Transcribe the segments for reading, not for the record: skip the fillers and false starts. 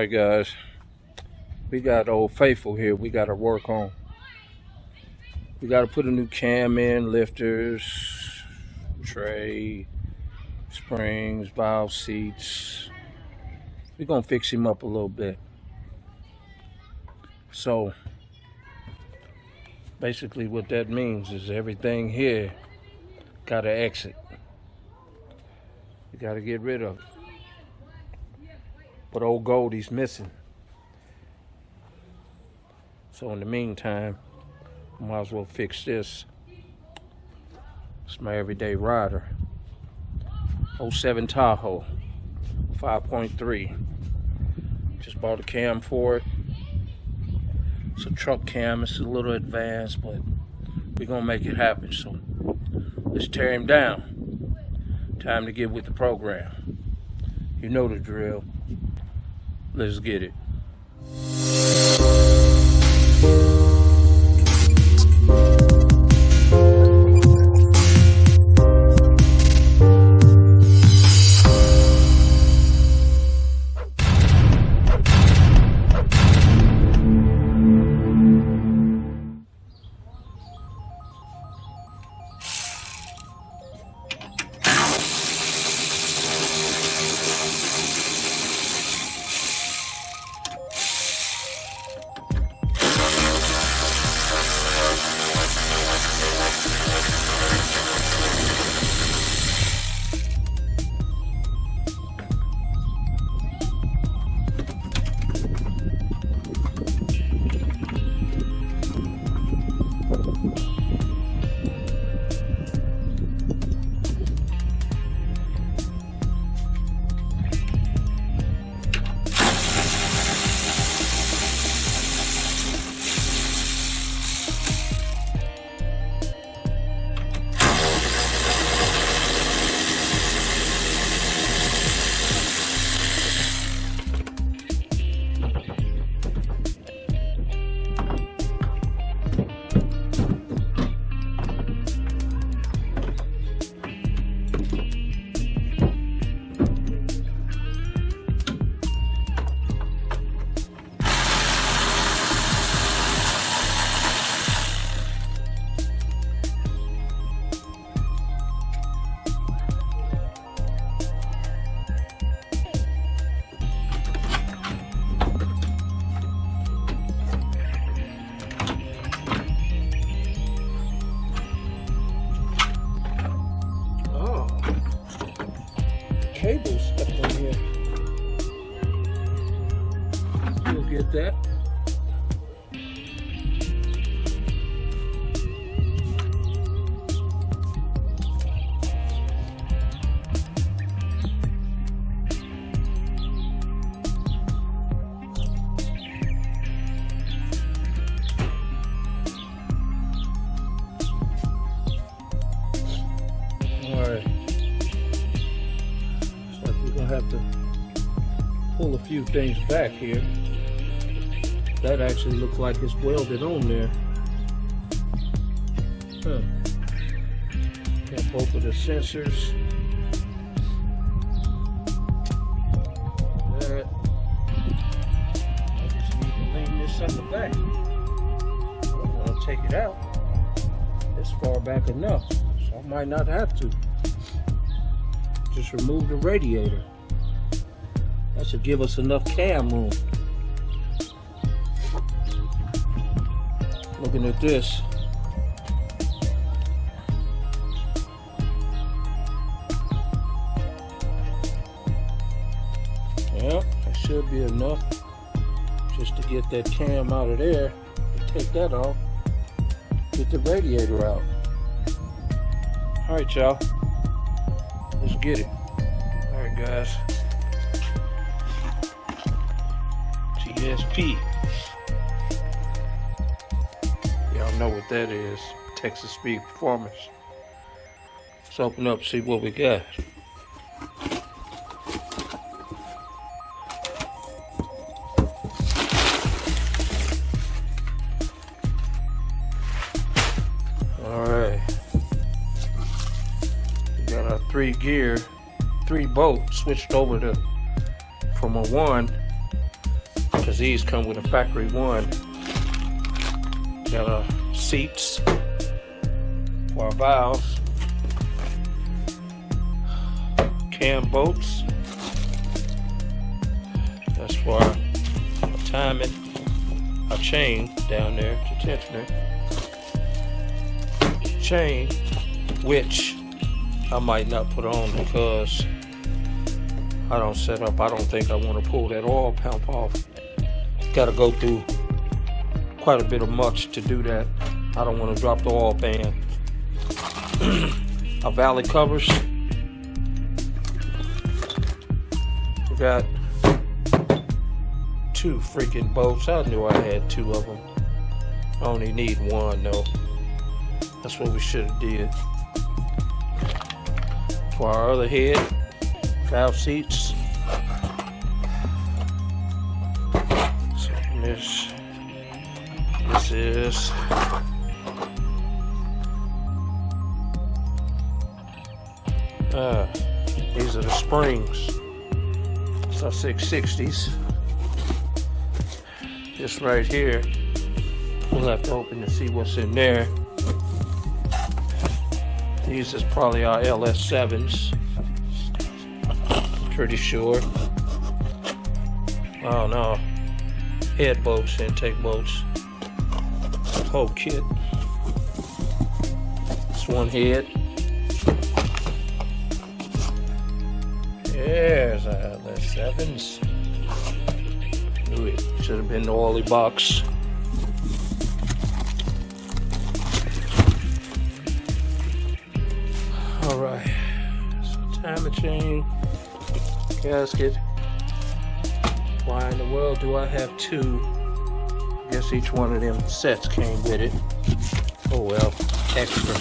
Alright guys, we got Old Faithful here we got to work on. We got to put a new cam in, lifters, tray, springs, valve seats. We're going to fix him up a little bit. So basically what that means is everything here got to exit. We got to get rid of it. But old Goldie's missing. So in the meantime, I might as well fix this. It's my everyday rider. 07 Tahoe, 5.3. Just bought a cam for it. It's a truck cam, it's a little advanced, but we're gonna make it happen. So let's tear him down. Time to get with the program. You know the drill. Let's get it. Cables stuck in here. You'll get that. All right. Have to pull a few things back here. That actually looks like it's welded on there. Got both of the sensors. That. I just need to lean this sucker back. I don't want to take it out. It's far back enough, so I might not have to. Just remove the radiator. That should give us enough cam room. Looking at this. Yeah, that should be enough just to get that cam out of there. Take that off. Get the radiator out. Alright, y'all. Let's get it. Alright, guys. GSP. Y'all know what that is. Texas Speed Performance. Let's open up and see what we got. Alright. We got our 3 bolt switched over to from a 1 because these come with a factory one. Got seats for our valves, cam bolts. That's for our timing, our chain down there, the tensioner chain, which I might not put on because I don't set up. I don't think I want to pull that oil pump off. Got to go through quite a bit of much to do that. I don't want to drop the oil pan. Our valley covers. We got 2 freaking bolts. I knew I had 2 of them. I only need 1 though. That's what we should have did. For our other head, valve seats. So this is these are the springs. It's our 660s. This right here, we'll have to open to see what's in there. These is probably our LS7s. Pretty sure. Oh no. Head bolts, intake bolts. Whole kit. This one head. There's our LS7s. Knew it. Should have been the oily box. Alright. So timer chain. Gasket. Why in the world do I have 2? I guess each one of them sets came with it. Oh well, extra.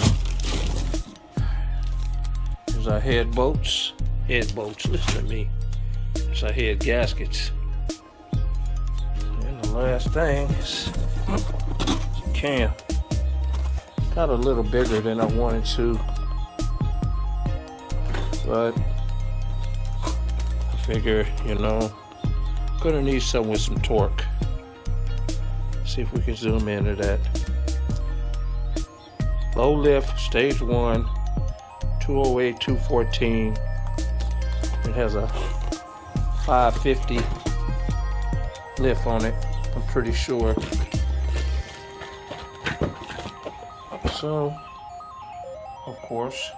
There's our head bolts. Head bolts, listen to me. There's our head gaskets. And the last thing is cam. Got a little bigger than I wanted to, but figure, you know, gonna need something with some torque. See if we can zoom into that. Low lift, stage 1, 208, 214. It has a 550 lift on it, I'm pretty sure. So, of course,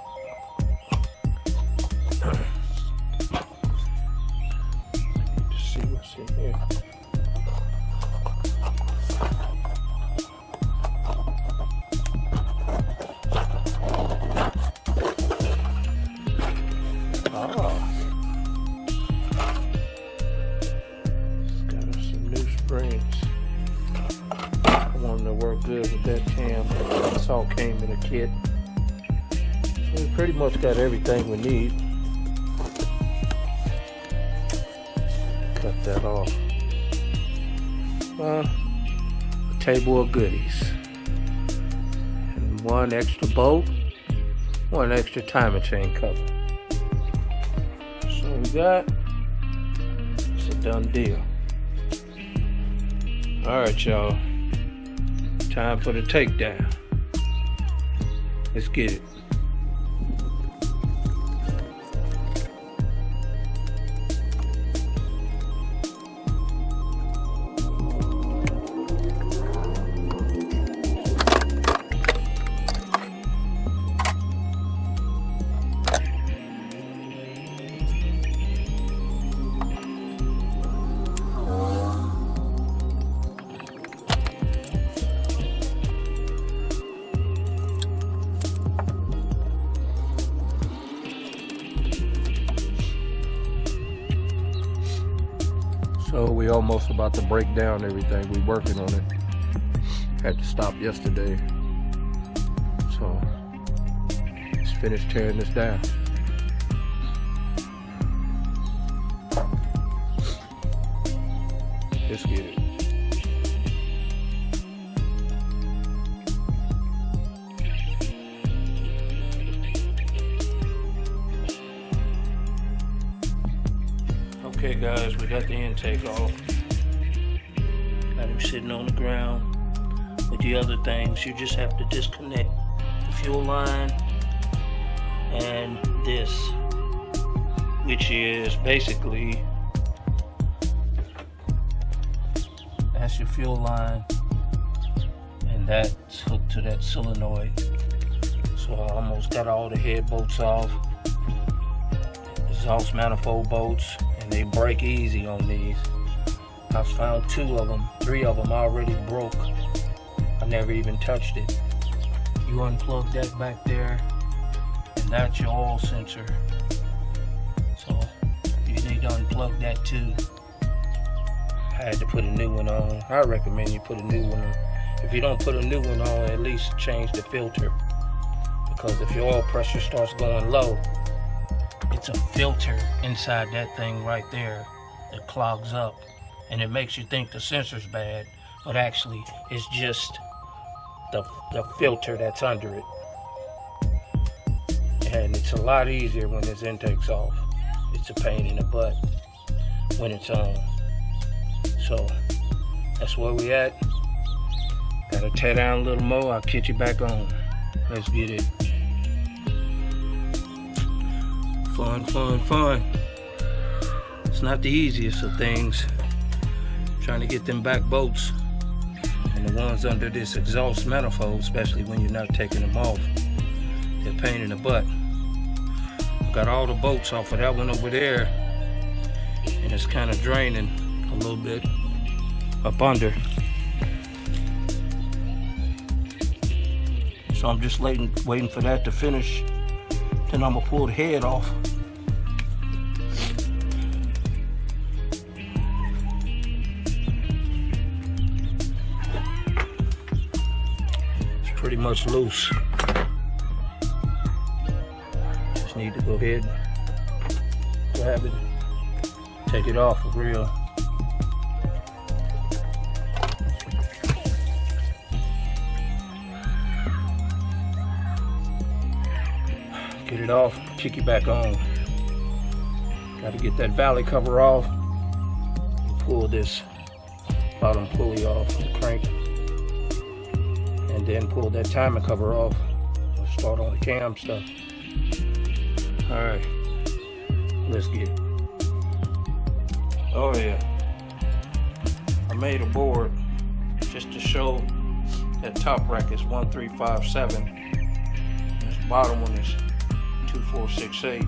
in here. It's got some new springs. I want them to work good with that cam. This all came in a kit. So we pretty much got everything we need. Cut that off. A table of goodies. And 1 extra bolt, 1 extra timer chain cover. So we got, it's a done deal. Alright y'all, time for the takedown. Let's get it. So we almost about to break down everything. We working on it. Had to stop yesterday. So let's finish tearing this down. Let's get it. Okay guys, we got the intake off. Got him sitting on the ground. With the other things, you just have to disconnect the fuel line and this, which is basically, that's your fuel line, and that's hooked to that solenoid. So I almost got all the head bolts off, exhaust manifold bolts, and they break easy on these. I found 2 of them, 3 of them already broke. I never even touched it. You unplug that back there, and that's your oil sensor. So you need to unplug that too. I had to put a new one on. I recommend you put a new one on. If you don't put a new one on, at least change the filter. Because if your oil pressure starts going low, it's a filter inside that thing right there that clogs up. And it makes you think the sensor's bad, but actually it's just the filter that's under it. And it's a lot easier when this intake's off. It's a pain in the butt when it's on. So that's where we at. Gotta tear down a little more. I'll catch you back on. Let's get it. Fun, fun, fun. It's not the easiest of things. Trying to get them back bolts and the ones under this exhaust manifold, especially when you're not taking them off. They're a pain in the butt. Got all the bolts off of that one over there, and it's kind of draining a little bit up under. So I'm just waiting for that to finish. Then I'm gonna pull the head off. It's pretty much loose. Just need to go ahead and grab it, take it off for real. Get it off, kick it back on. Got to get that valley cover off and pull this bottom pulley off the crank, and then pull that timing cover off. We'll start on the cam stuff. All right, let's get it. Oh yeah, I made a board just to show that top rack is 1357. This bottom one is 2468,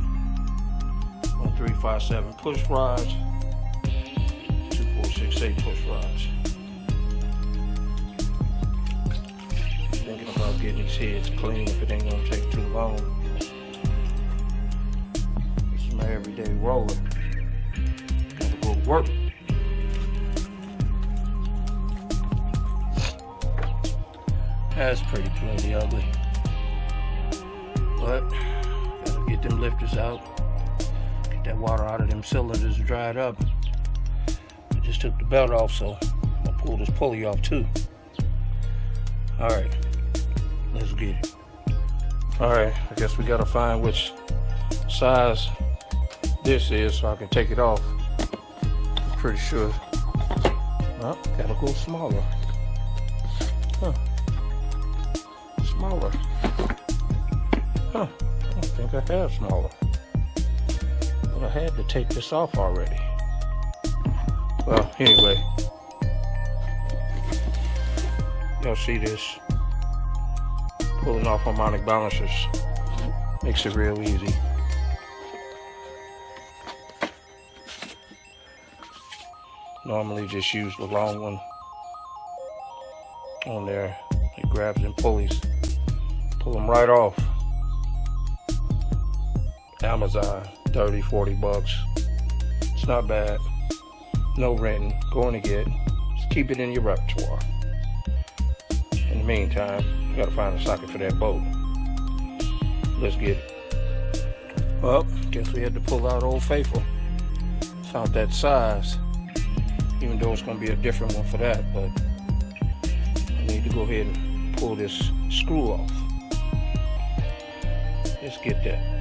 1357 push rods, 2468 push rods. Thinking about getting these heads clean if it ain't gonna take too long. This is my everyday roller. Gotta go to work. That's pretty bloody ugly, but get them lifters out, get that water out of them cylinders dried up. I just took the belt off, so I'll pull this pulley off too. All right, let's get it. All right, I guess we gotta find which size this is so I can take it off. I'm pretty sure, well, gotta go smaller. Huh, smaller. Huh. I think I have smaller, but I had to take this off already. Well, anyway, y'all see this pulling off harmonic balancers makes it real easy. Normally just use the long one on there. It grabs them pulleys, pull them right off. Amazon, 30, 40 bucks. It's not bad. No renting, going to get. Just keep it in your repertoire. In the meantime, you gotta find a socket for that bolt. Let's get it. Well, guess we had to pull out Old Faithful. Found that size, even though it's gonna be a different one for that, but I need to go ahead and pull this screw off. Let's get that.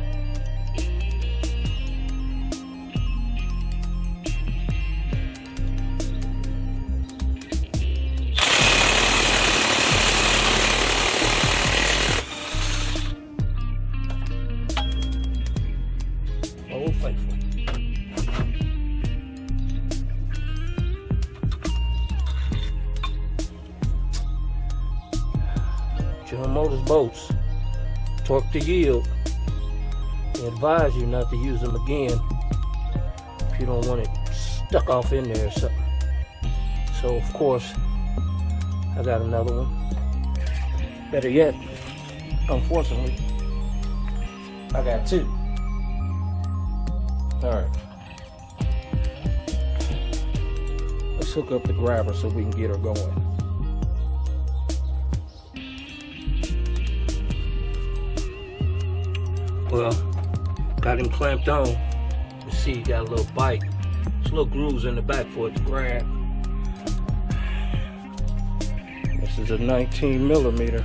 boats. Torque to yield. They advise you not to use them again if you don't want it stuck off in there or something. So of course, I got another one. Better yet, unfortunately, I got two. Alright. Let's hook up the grabber so we can get her going. Well, got him clamped on. You see he got a little bite. There's little grooves in the back for it to grab. This is a 19 millimeter.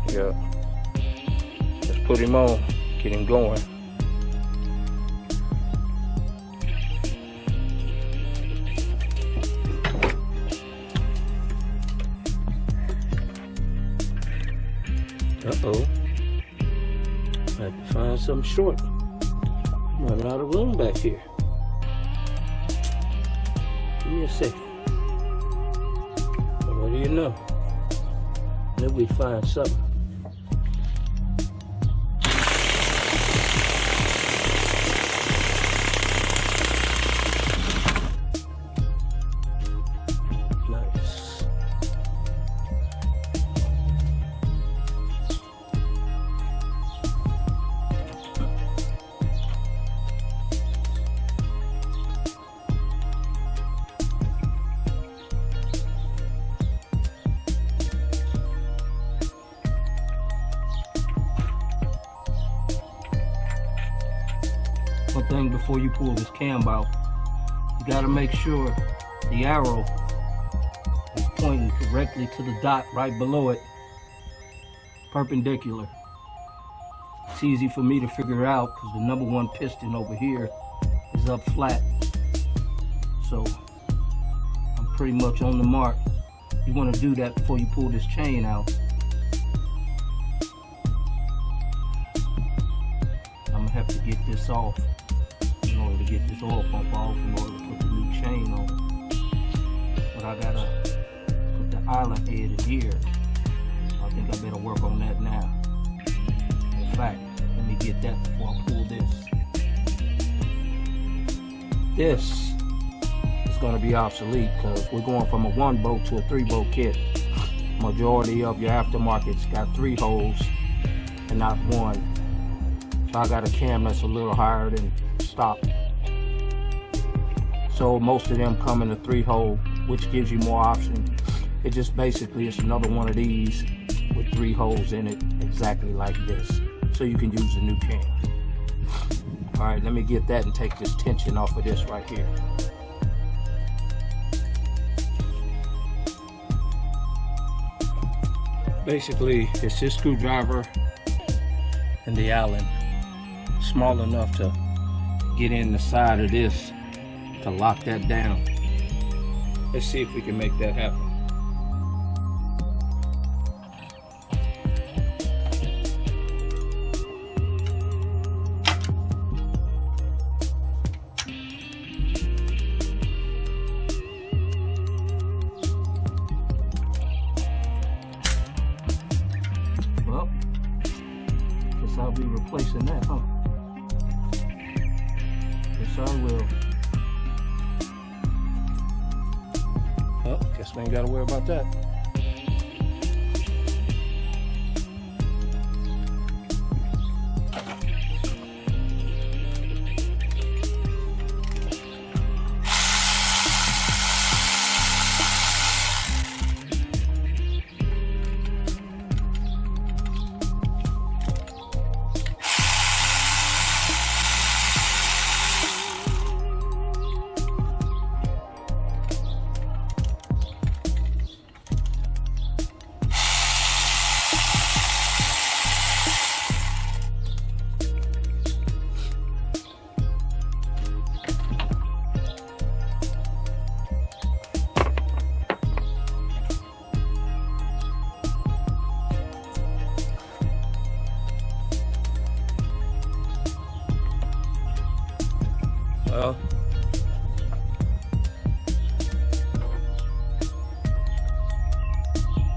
Yeah. Let's put him on, get him going. Uh-oh. I have to find something short. I'm running out of room back here. Give me a second. Well, what do you know? Maybe we find something. Nice. One thing before you pull this cam out, you got to make sure the arrow is pointing directly to the dot right below it, perpendicular. It's easy for me to figure out because the number one piston over here is up flat. So I'm pretty much on the mark. You want to do that before you pull this chain out. I'm going to have to get this off in order to get this oil pump off in order to put the new chain on. But I gotta put the island head in here. I think I better work on that now. In fact, let me get that before I pull this. This is gonna be obsolete because we're going from a 1-boat to a 3-boat kit. Majority of your aftermarkets got 3 holes and not 1. So I got a cam that's a little higher than stock. So most of them come in a 3-hole, which gives you more options. It just basically is another one of these with 3 holes in it, exactly like this. So you can use a new cam. All right, let me get that and take this tension off of this right here. Basically, it's this screwdriver and the Allen, small enough to get in the side of this to lock that down. Let's see if we can make that happen. Well, guess I'll be replacing that, huh? Yes, I will. Well, guess we ain't gotta worry about that.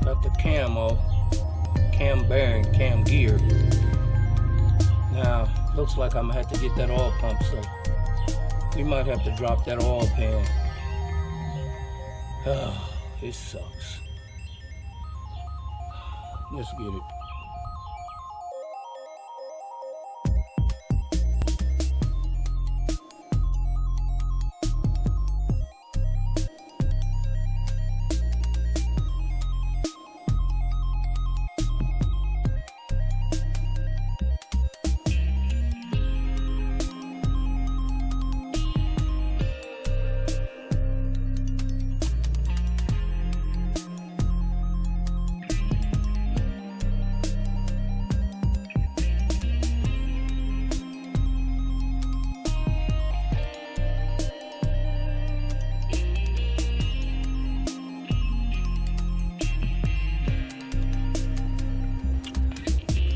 Got the cam off, cam bearing, cam gear. Now, looks like I'm gonna have to get that oil pump, so we might have to drop that oil pan. Oh, it sucks. Let's get it.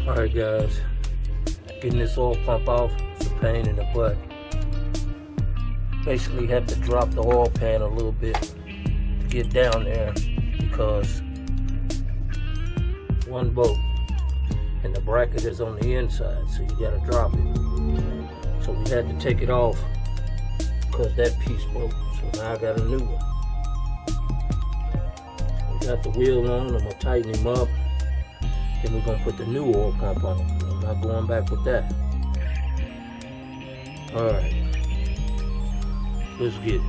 Alright guys, getting this oil pump off is a pain in the butt. Basically have to drop the oil pan a little bit to get down there because one bolt and the bracket is on the inside, so you gotta drop it. So we had to take it off because that piece broke, so now I got a new one. We got the wheel on, I'm gonna tighten him up. Then we're gonna put the new oil pump on. I'm not going back with that. Alright. Let's get it.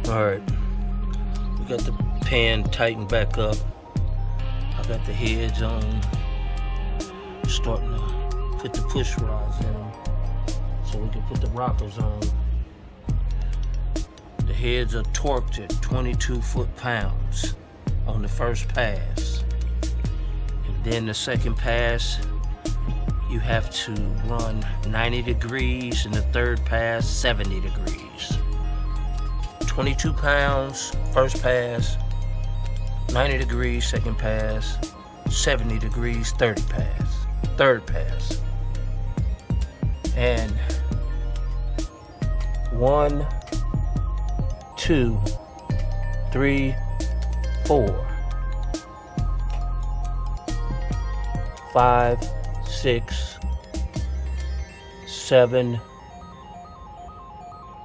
Alright, we got the pan tightened back up. I got the heads on, starting to put the push rods in them so we can put the rockers on. The heads are torqued at 22 foot-pounds on the first pass. And then the second pass, you have to run 90 degrees, and the third pass, 70 degrees. 22 pounds, first pass, 90 degrees, second pass, 70 degrees, third pass. And 1, 2, 3, 4, 5, 6, 7,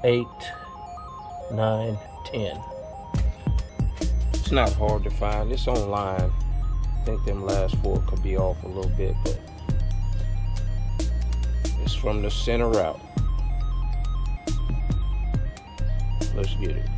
8, 9, 10. It's not hard to find. It's online. I think them last four could be off a little bit, but it's from the center out. Let's get it.